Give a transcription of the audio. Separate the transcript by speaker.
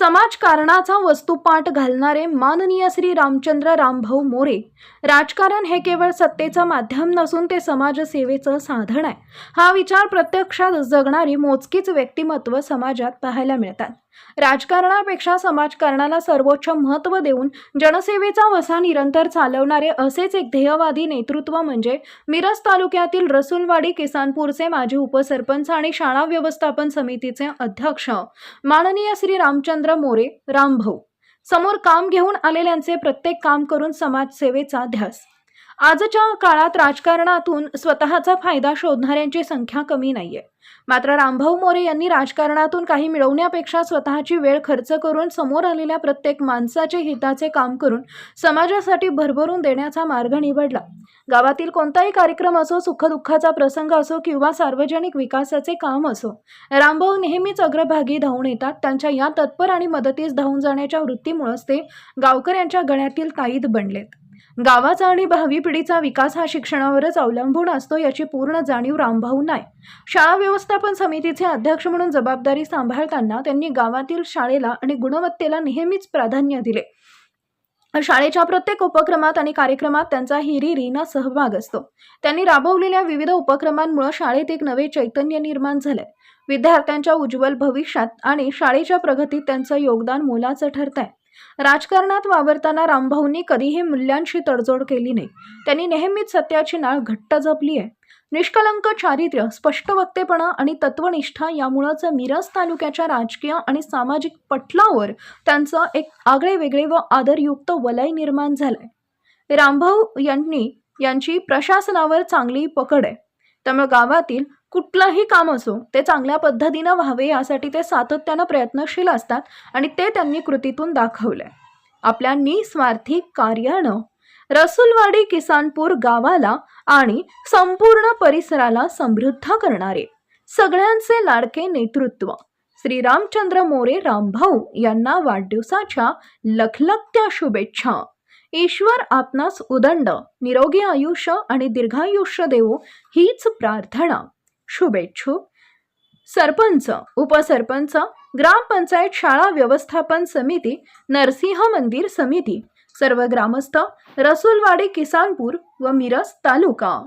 Speaker 1: समाजकारणाचा वस्तुपाठ घालणारे माननीय श्री रामचंद्र रामभाऊ मोरे. राजकारण हे केवळ सत्तेचं माध्यम नसून ते समाजसेवेचं साधन आहे. हा विचार प्रत्यक्षात जगणारी मोजकीच व्यक्तिमत्व समाजात पाहायला मिळतात. राजकारणापेक्षा समाजकारणाला सर्वोच्च महत्त्व देऊन जनसेवेचा वसा निरंतर चालवणारे असेच एक ध्येयवादी नेतृत्व म्हणजे मिरज तालुक्यातील रसूलवाडी किसानपूरचे माजी उपसरपंच आणि शाळा व्यवस्थापन समितीचे अध्यक्ष माननीय श्री रामचंद्र मोरे रामभाऊ. समोर काम घेऊन आलेल्यांचे प्रत्येक काम करून समाजसेवेचा ध्यास. आजच्या काळात राजकारणातून स्वतःचा फायदा शोधणाऱ्यांची संख्या कमी नाहीये. मात्र रामभाऊ मोरे यांनी राजकारणातून काही मिळवण्यापेक्षा स्वतःची वेळ खर्च करून समोर आलेल्या प्रत्येक माणसाचे हिताचे काम करून समाजासाठी भरभरून देण्याचा मार्ग निवडला. गावातील कोणताही कार्यक्रम असो, सुखदुःखाचा प्रसंग असो किंवा सार्वजनिक विकासाचे काम असो, रामभाऊ नेहमीच अग्रभागी धावून येतात. त्यांच्या या तत्पर आणि मदतीस धावून जाण्याच्या वृत्तीमुळेच ते गावकऱ्यांच्या गळ्यातील ताईत बनलेत. गावाचा आणि भावी पिढीचा विकास हा शिक्षणावरच अवलंबून असतो याची पूर्ण जाणीव रामभाऊंना आहे. शाळा व्यवस्थापन समितीचे अध्यक्ष म्हणून जबाबदारी सांभाळताना त्यांनी गावातील शाळेला आणि गुणवत्तेला नेहमीच प्राधान्य दिले. शाळेच्या प्रत्येक उपक्रमात आणि कार्यक्रमात त्यांचा हिरिरीने सहभाग असतो. त्यांनी राबवलेल्या विविध उपक्रमांमुळे शाळेत एक नवे चैतन्य निर्माण झाले. विद्यार्थ्यांच्या उज्ज्वल भविष्यात आणि शाळेच्या प्रगतीत त्यांचं योगदान मोलाचं ठरतंय. राजकारणात वावरताना रामभाऊंनी कधीही मूल्यांशी तडजोड केली नाही. त्यांनी नेहमीच सत्याची नाळ घट्ट जपली आहे. निष्कलंक चारित्र्य, स्पष्ट वक्तेपणा आणि तत्वनिष्ठा यामुळेच मिरज तालुक्याच्या राजकीय आणि सामाजिक पटलावर त्यांचं एक आगळे वेगळे व आदरयुक्त वलय निर्माण झालंय. रामभाऊ यांची प्रशासनावर चांगली पकड आहे. त्यामुळे गावातील कुठलंही काम असो ते चांगल्या पद्धतीनं व्हावे यासाठी ते सातत्यानं प्रयत्नशील असतात आणि ते त्यांनी कृतीतून दाखवलंय. आपल्या निस्वार्थी कार्यानं रसूलवाडी किसानपूर गावाला आणि संपूर्ण परिसराला समृद्ध करणारे सगळ्यांचे लाडके नेतृत्व श्री रामचंद्र मोरे रामभाऊ यांना वाढदिवसाच्या लखलखत्या शुभेच्छा. ईश्वर आपणास उदंड निरोगी आयुष्य आणि दीर्घायुष्य देवो हीच प्रार्थना. शुभेच्छुक सरपंच, उपसरपंच, ग्रामपंचायत, शाळा व्यवस्थापन समिती, नरसिंह मंदिर समिती, सर्व ग्रामस्थ, रसूलवाडी किसानपूर व मिरज तालुका.